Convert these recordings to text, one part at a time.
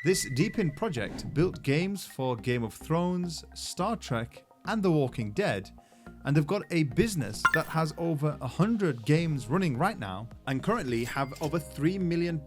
This Depin project built games for Game of Thrones, Star Trek, and The Walking Dead, and they've got a business that has over 100 games running right now and currently have over $3 million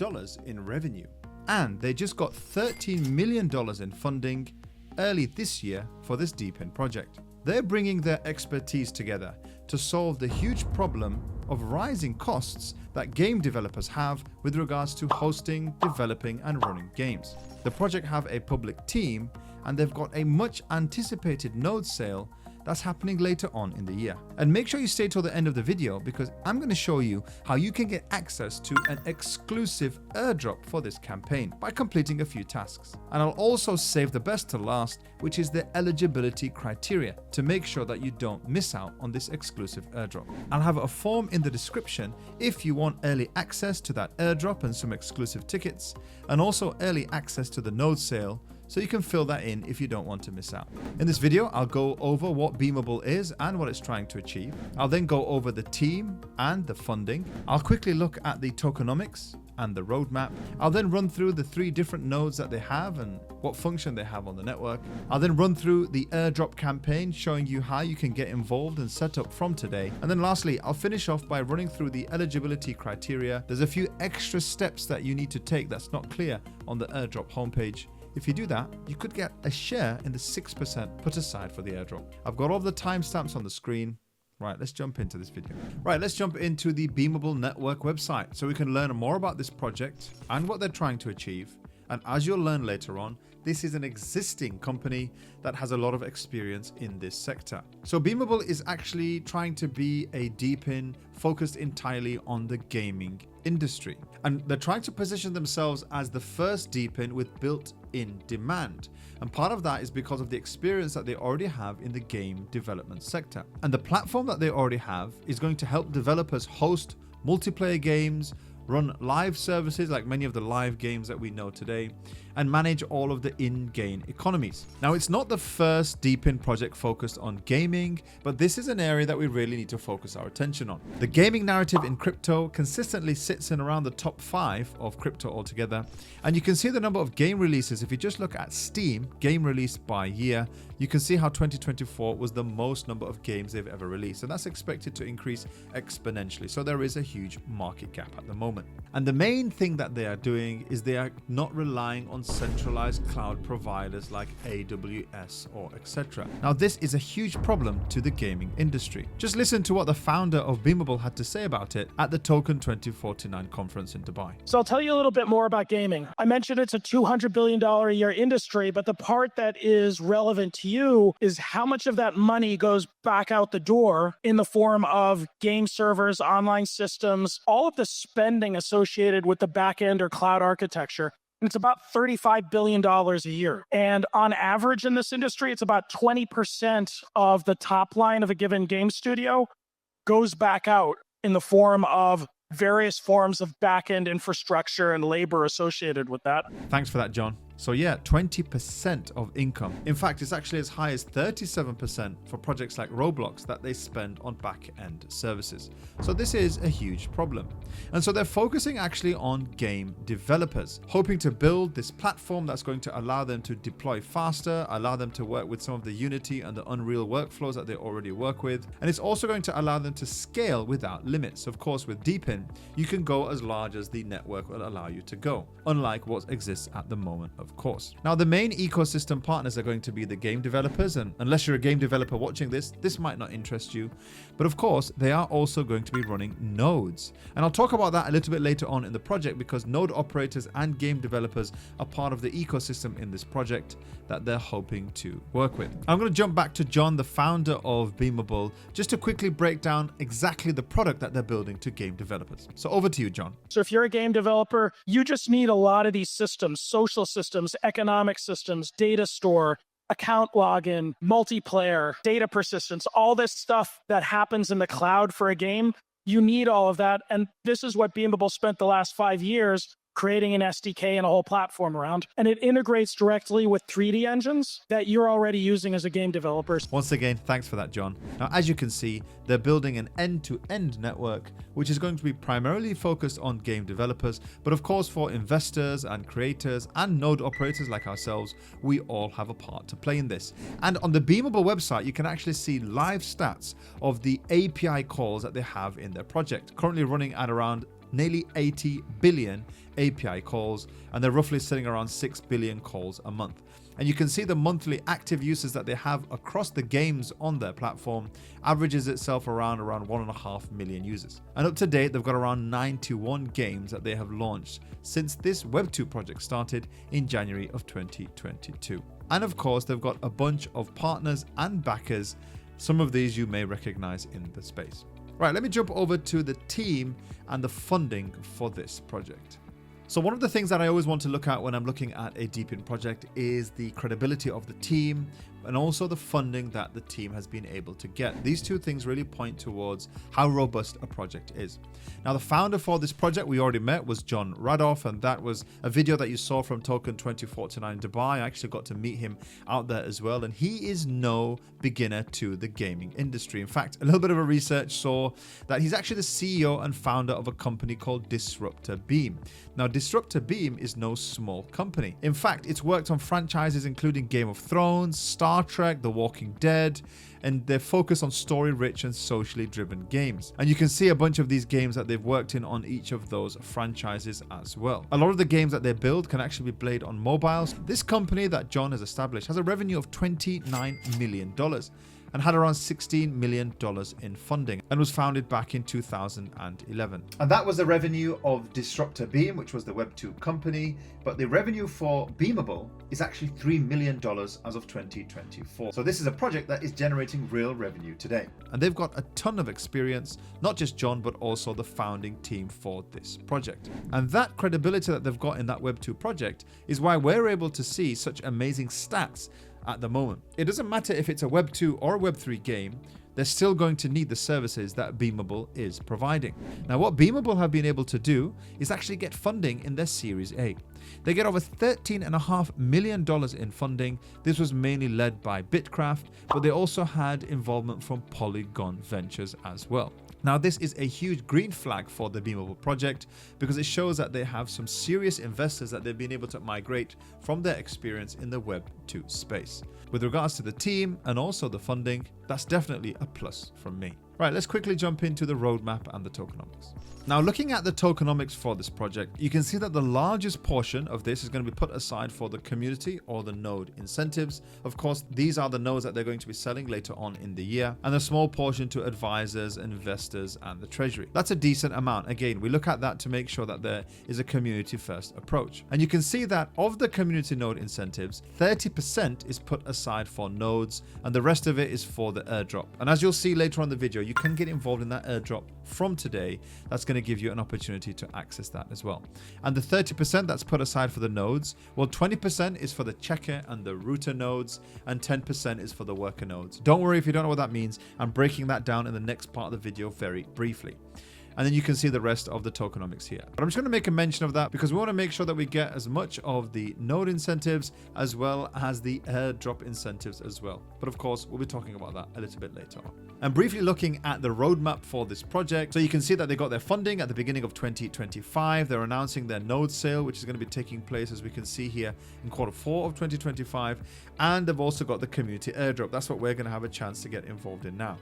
in revenue. And they just got $13 million in funding early this year for this Depin project. They're bringing their expertise together to solve the huge problem of rising costs that game developers have with regards to hosting, developing, and running games. The project have a public team, and they've got a much anticipated node sale that's happening later on in the year. And make sure you stay till the end of the video, because I'm going to show you how you can get access to an exclusive airdrop for this campaign by completing a few tasks. And I'll also save the best to last, which is the eligibility criteria, to make sure that you don't miss out on this exclusive airdrop. I'll have a form in the description if you want early access to that airdrop and some exclusive tickets, and also early access to the node sale, so you can fill that in if you don't want to miss out. In this video, I'll go over what Beamable is and what it's trying to achieve. I'll then go over the team and the funding. I'll quickly look at the tokenomics and the roadmap. I'll then run through the 3 different nodes that they have and what function they have on the network. I'll then run through the airdrop campaign, showing you how you can get involved and set up from today. And then lastly, I'll finish off by running through the eligibility criteria. There's a few extra steps that you need to take that's not clear on the airdrop homepage. If you do that, you could get a share in the 6% put aside for the airdrop. I've got all the timestamps on the screen. Right, let's jump into this video. Right, let's jump into the Beamable Network website so we can learn more about this project and what they're trying to achieve. And as you'll learn later on, this is an existing company that has a lot of experience in this sector. So Beamable is actually trying to be a Depin focused entirely on the gaming industry. And they're trying to position themselves as the first Depin with built-in demand. And part of that is because of the experience that they already have in the game development sector. And the platform that they already have is going to help developers host multiplayer games, run live services like many of the live games that we know today, and manage all of the in-game economies. Now, it's not the first Depin project focused on gaming, but this is an area that we really need to focus our attention on. The gaming narrative in crypto consistently sits in around the top 5 of crypto altogether, and you can see the number of game releases. If you just look at Steam, game released by year, you can see how 2024 was the most number of games they've ever released, and that's expected to increase exponentially. So there is a huge market gap at the moment. And the main thing that they are doing is they are not relying on centralized cloud providers like AWS or etc. Now, this is a huge problem to the gaming industry. Just listen to what the founder of Beamable had to say about it at the Token 2049 conference in Dubai. So I'll tell you a little bit more about gaming. I mentioned it's a $200 billion a year industry, but the part that is relevant to you is how much of that money goes back out the door in the form of game servers, online systems, all of the spending associated with the back end or cloud architecture. And it's about $35 billion a year. And on average in this industry, it's about 20% of the top line of a given game studio goes back out in the form of various forms of back-end infrastructure and labor associated with that. Thanks for that, John. So yeah, 20% of income. In fact, it's actually as high as 37% for projects like Roblox that they spend on back-end services. So this is a huge problem. And so they're focusing actually on game developers, hoping to build this platform that's going to allow them to deploy faster, allow them to work with some of the Unity and the Unreal workflows that they already work with. And it's also going to allow them to scale without limits. Of course, with Depin, you can go as large as the network will allow you to go, unlike what exists at the moment, of course. Now, the main ecosystem partners are going to be the game developers, and unless you're a game developer watching this might not interest you. But of course, they are also going to be running nodes. And I'll talk about that a little bit later on in the project, because node operators and game developers are part of the ecosystem in this project that they're hoping to work with. I'm going to jump back to John, the founder of Beamable, just to quickly break down exactly the product that they're building to game developers. So over to you, John. So if you're a game developer, you just need a lot of these systems, social systems, economic systems, data store, account login, multiplayer, data persistence, all this stuff that happens in the cloud for a game. You need all of that. And this is what Beamable spent the last 5 years creating an SDK and a whole platform around. And it integrates directly with 3D engines that you're already using as a game developer. Once again, thanks for that, John. Now, as you can see, they're building an end-to-end network, which is going to be primarily focused on game developers, but of course for investors and creators and node operators like ourselves, we all have a part to play in this. And on the Beamable website, you can actually see live stats of the API calls that they have in their project, currently running at around nearly 80 billion API calls, and they're roughly sitting around 6 billion calls a month. And you can see the monthly active users that they have across the games on their platform averages itself around 1.5 million users. And up to date, they've got around 91 games that they have launched since this Web2 project started in January of 2022. And of course, they've got a bunch of partners and backers. Some of these you may recognize in the space. Right, let me jump over to the team and the funding for this project. So one of the things that I always want to look at when I'm looking at a Depin project is the credibility of the team and also the funding that the team has been able to get. These two things really point towards how robust a project is. Now, the founder for this project we already met was John Radoff, and that was a video that you saw from Token 2049 Dubai. I actually got to meet him out there as well, and he is no beginner to the gaming industry. In fact, a little bit of a research saw that he's actually the CEO and founder of a company called Disruptor Beam. Now, Disruptor Beam is no small company. In fact, it's worked on franchises including Game of Thrones, Star Trek, The Walking Dead, and they're focused on story-rich and socially driven games. And you can see a bunch of these games that they've worked in on each of those franchises as well. A lot of the games that they build can actually be played on mobiles. This company that John has established has a revenue of $29 million. And had around $16 million in funding and was founded back in 2011. And that was the revenue of Disruptor Beam, which was the Web2 company. But the revenue for Beamable is actually $3 million as of 2024. So this is a project that is generating real revenue today. And they've got a ton of experience, not just John, but also the founding team for this project. And that credibility that they've got in that Web2 project is why we're able to see such amazing stats at the moment. It doesn't matter if it's a Web 2 or a Web 3 game, they're still going to need the services that Beamable is providing. Now, what Beamable have been able to do is actually get funding in their Series A. They get over $13.5 million in funding. This was mainly led by Bitcraft, but they also had involvement from Polygon Ventures as well. Now, this is a huge green flag for the Beamable project because it shows that they have some serious investors that they've been able to migrate from their experience in the Web 2 space. With regards to the team and also the funding, that's definitely a plus from me. Right, let's quickly jump into the roadmap and the tokenomics. Now, looking at the tokenomics for this project, you can see that the largest portion of this is going to be put aside for the community or the node incentives. Of course, these are the nodes that they're going to be selling later on in the year, and a small portion to advisors, investors, and the treasury. That's a decent amount. Again, we look at that to make sure that there is a community first approach. And you can see that of the community node incentives, 30% is put aside for nodes, and the rest of it is for the airdrop. And as you'll see later on in the video, you can get involved in that airdrop from today. That's going to give you an opportunity to access that as well. And the 30% that's put aside for the nodes, well, 20% is for the checker and the router nodes, and 10% is for the worker nodes. Don't worry if you don't know what that means. I'm breaking that down in the next part of the video very briefly. And then you can see the rest of the tokenomics here. But I'm just going to make a mention of that because we want to make sure that we get as much of the node incentives as well as the airdrop incentives as well. But of course, we'll be talking about that a little bit later on. And briefly looking at the roadmap for this project. So you can see that they got their funding at the beginning of 2025. They're announcing their node sale, which is going to be taking place, as we can see here, in Q4 of 2025. And they've also got the community airdrop. That's what we're going to have a chance to get involved in now.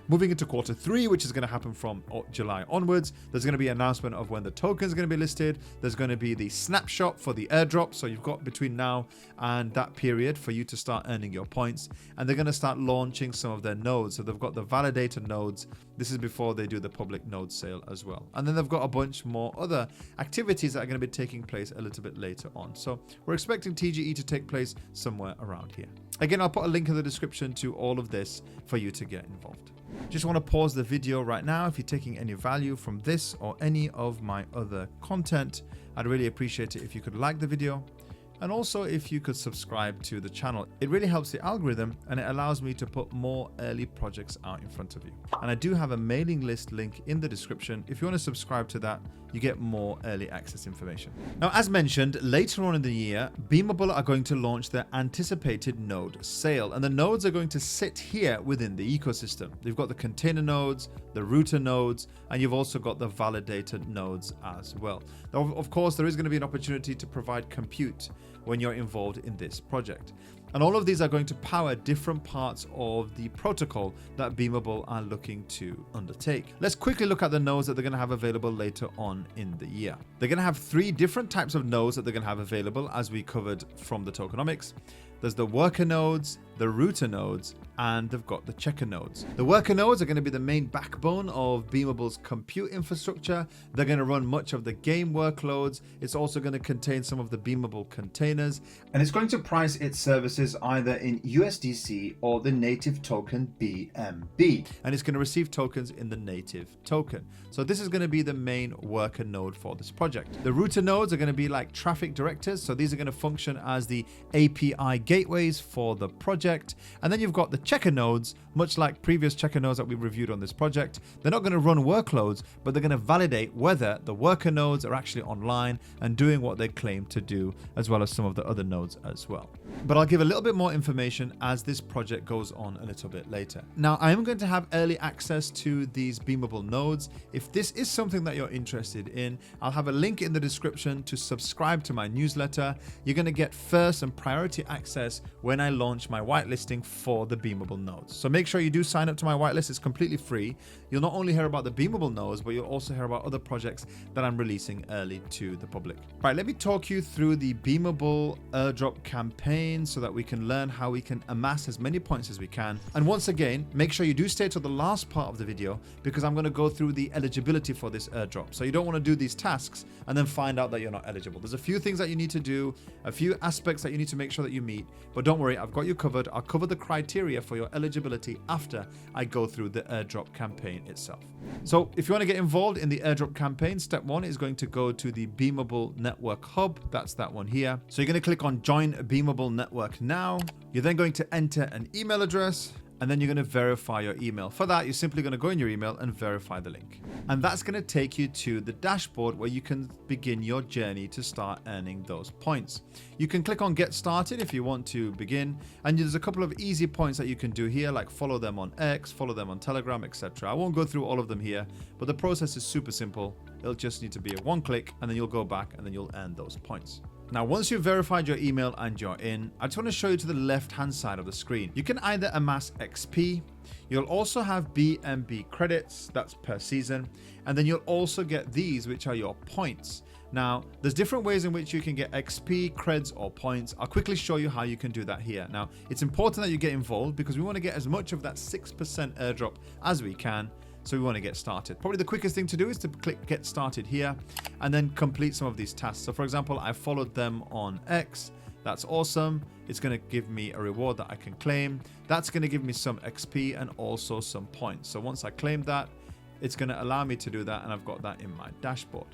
Moving into Q3, which is going to happen from July onwards, there's going to be an announcement of when the tokens are going to be listed. There's going to be the snapshot for the airdrop. So you've got between now and that period for you to start earning your points. And they're going to start launching some of their nodes. So they've got the validator nodes. This is before they do the public node sale as well. And then they've got a bunch more other activities that are going to be taking place a little bit later on. So we're expecting TGE to take place somewhere around here. Again, I'll put a link in the description to all of this for you to get involved. Just want to pause the video right now. If you're taking any value from this or any of my other content, I'd really appreciate it if you could like the video, And also, if you could subscribe to the channel, it really helps the algorithm and it allows me to put more early projects out in front of you. And I do have a mailing list link in the description. If you want to subscribe to that, you get more early access information. Now, as mentioned, later on in the year, Beamable are going to launch their anticipated node sale, and the nodes are going to sit here within the ecosystem. You've got the container nodes, the router nodes, and you've also got the validator nodes as well. Now, of course, there is going to be an opportunity to provide compute when you're involved in this project. And all of these are going to power different parts of the protocol that Beamable are looking to undertake. Let's quickly look at the nodes that they're going to have available later on in the year. They're going to have 3 different types of nodes that they're going to have available, as we covered from the tokenomics. There's the worker nodes, the router nodes, and they've got the checker nodes. The worker nodes are going to be the main backbone of Beamable's compute infrastructure. They're going to run much of the game workloads. It's also going to contain some of the Beamable containers, and it's going to price its services either in USDC or the native token BNB, and it's going to receive tokens in the native token. So this is going to be the main worker node for this project. The router nodes are going to be like traffic directors, so these are going to function as the API gateways for the project. And then you've got the checker nodes, much like previous checker nodes that we reviewed on this project. They're not going to run workloads, but they're going to validate whether the worker nodes are actually online and doing what they claim to do, as well as some of the other nodes as well. But I'll give a little bit more information as this project goes on a little bit later. Now, I am going to have early access to these Beamable nodes. If this is something that you're interested in, I'll have a link in the description to subscribe to my newsletter. You're going to get first and priority access when I launch my whitelisting for the Beamable nodes. So make sure you do sign up to my whitelist. It's completely free. You'll not only hear about the Beamable nodes, but you'll also hear about other projects that I'm releasing early to the public. Right, let me talk you through the Beamable airdrop campaign so that we can learn how we can amass as many points as we can. And once again, make sure you do stay to the last part of the video, because I'm going to go through the eligibility for this airdrop. So you don't want to do these tasks and then find out that you're not eligible. There's a few things that you need to do, a few aspects that you need to make sure that you meet, but don't worry, I've got you covered. I'll cover the criteria for your eligibility after I go through the airdrop campaign itself. So if you want to get involved in the airdrop campaign, step 1 is going to go to the Beamable Network Hub. That's that one here. So you're going to click on Join Beamable Network now. You're then going to enter an email address, and then you're going to verify your email. For that, you're simply going to go in your email and verify the link. And that's going to take you to the dashboard where you can begin your journey to start earning those points. You can click on Get Started if you want to begin. And there's a couple of easy points that you can do here, like follow them on X, follow them on Telegram, etc. I won't go through all of them here, but the process is super simple. It'll just need to be a one click, and then you'll go back and then you'll earn those points. Now, once you've verified your email and you're in, I just want to show you to the left-hand side of the screen. You can either amass XP, you'll also have BNB credits, that's per season, and then you'll also get these, which are your points. Now, there's different ways in which you can get XP, creds, or points. I'll quickly show you how you can do that here. Now, it's important that you get involved because we want to get as much of that 6% airdrop as we can. So we want to get started. Probably the quickest thing to do is to click Get Started here and then complete some of these tasks. So for example, I followed them on X. That's awesome. It's going to give me a reward that I can claim. That's going to give me some XP and also some points. So once I claim that, it's going to allow me to do that, and I've got that in my dashboard.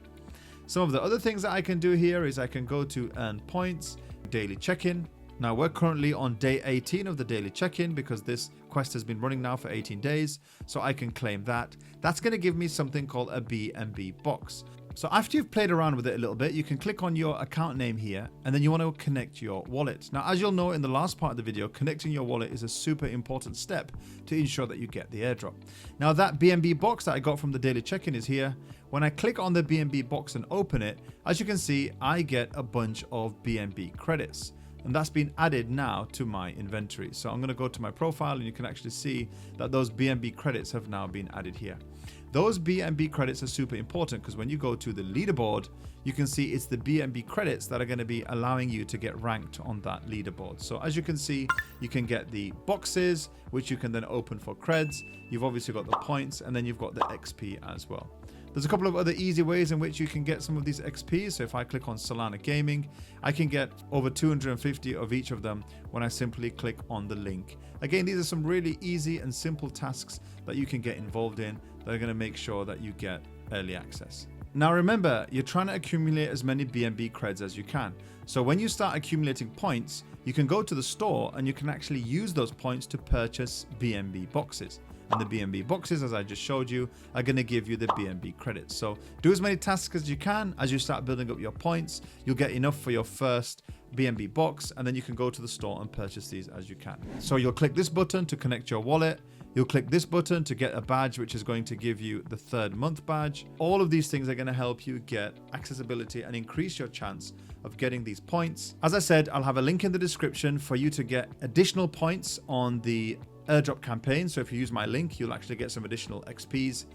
Some of the other things that I can do here is I can go to Earn Points, Daily Check-in. Now, we're currently on day 18 of the daily check-in because this quest has been running now for 18 days. So I can claim that. That's going to give me something called a BNB box. So after you've played around with it a little bit, you can click on your account name here, and then you want to connect your wallet. Now, as you'll know in the last part of the video, connecting your wallet is a super important step to ensure that you get the airdrop. Now, that BNB box that I got from the daily check-in is here. When I click on the BNB box and open it, as you can see, I get a bunch of BNB credits. And that's been added now to my inventory. So I'm going to go to my profile, and you can actually see that those BNB credits have now been added here. Those BNB credits are super important because when you go to the leaderboard, you can see it's the BNB credits that are going to be allowing you to get ranked on that leaderboard. So as you can see, you can get the boxes, which you can then open for creds. You've obviously got the points, and then you've got the XP as well. There's a couple of other easy ways in which you can get some of these XPs. So if I click on Solana Gaming, I can get over 250 of each of them when I simply click on the link. Again, these are some really easy and simple tasks that you can get involved in that are going to make sure that you get early access. Now remember, you're trying to accumulate as many BNB creds as you can. So when you start accumulating points, you can go to the store and you can actually use those points to purchase BNB boxes. And the BNB boxes, as I just showed you, are going to give you the BNB credits. So do as many tasks as you can. As you start building up your points, you'll get enough for your first BNB box, and then you can go to the store and purchase these as you can. So you'll click this button to connect your wallet. You'll click this button to get a badge, which is going to give you the 3rd month badge. All of these things are going to help you get accessibility and increase your chance of getting these points. As I said, I'll have a link in the description for you to get additional points on the Airdrop campaign. So if you use my link, you'll actually get some additional XPs,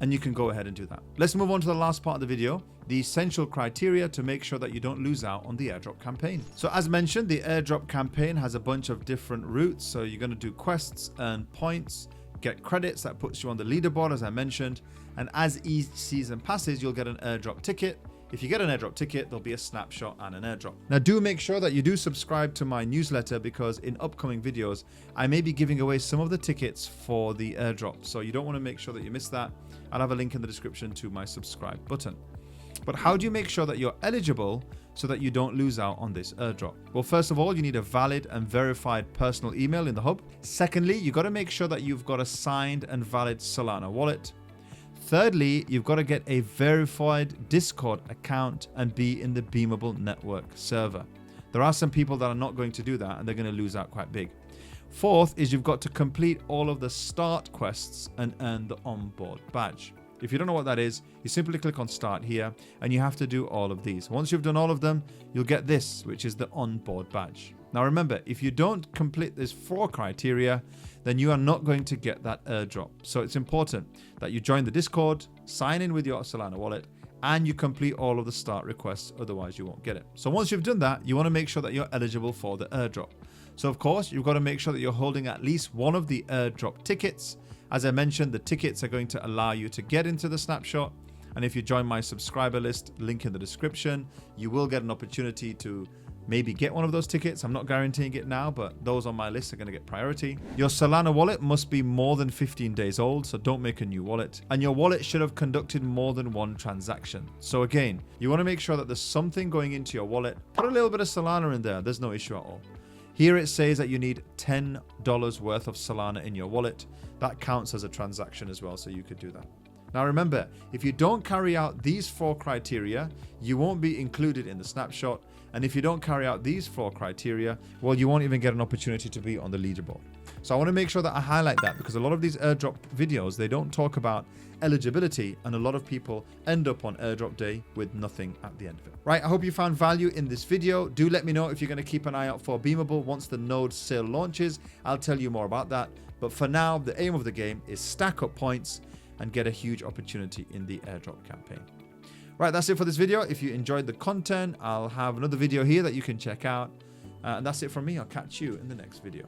and you can go ahead and do that. Let's move on to the last part of the video, the essential criteria to make sure that you don't lose out on the Airdrop campaign. So as mentioned, the Airdrop campaign has a bunch of different routes. So you're going to do quests, earn points, get credits. That puts you on the leaderboard, as I mentioned. And as each season passes, you'll get an airdrop ticket. If you get an airdrop ticket, there'll be a snapshot and an airdrop. Now do make sure that you do subscribe to my newsletter, because in upcoming videos, I may be giving away some of the tickets for the airdrop. So you don't want to make sure that you miss that. I'll have a link in the description to my subscribe button. But how do you make sure that you're eligible so that you don't lose out on this airdrop? Well, first of all, you need a valid and verified personal email in the hub. Secondly, you got to make sure that you've got a signed and valid Solana wallet. Thirdly, you've got to get a verified Discord account and be in the Beamable Network server. There are some people that are not going to do that, and they're going to lose out quite big. Fourth is you've got to complete all of the start quests and earn the onboard badge. If you don't know what that is, you simply click on start here, and you have to do all of these. Once you've done all of them, you'll get this, which is the onboard badge. Now remember, if you don't complete these 4 criteria, then you are not going to get that airdrop. So it's important that you join the Discord, sign in with your Solana wallet, and you complete all of the start requests, otherwise you won't get it. So once you've done that, you want to make sure that you're eligible for the airdrop. So of course, you've got to make sure that you're holding at least one of the airdrop tickets. As I mentioned, the tickets are going to allow you to get into the snapshot. And if you join my subscriber list, link in the description, you will get an opportunity to maybe get one of those tickets. I'm not guaranteeing it now, but those on my list are going to get priority. Your Solana wallet must be more than 15 days old, so don't make a new wallet. And your wallet should have conducted more than 1 transaction. So again, you want to make sure that there's something going into your wallet. Put a little bit of Solana in there. There's no issue at all. Here it says that you need $10 worth of Solana in your wallet. That counts as a transaction as well, so you could do that. Now remember, if you don't carry out these 4 criteria, you won't be included in the snapshot. And if you don't carry out these 4 criteria, well, you won't even get an opportunity to be on the leaderboard. So I want to make sure that I highlight that, because a lot of these airdrop videos, they don't talk about eligibility, and a lot of people end up on airdrop day with nothing at the end of it. Right, I hope you found value in this video. Do let me know if you're going to keep an eye out for Beamable. Once the node sale launches, I'll tell you more about that. But for now, the aim of the game is stack up points and get a huge opportunity in the airdrop campaign. Right, that's it for this video. If you enjoyed the content, I'll have another video here that you can check out. And that's it from me. I'll catch you in the next video.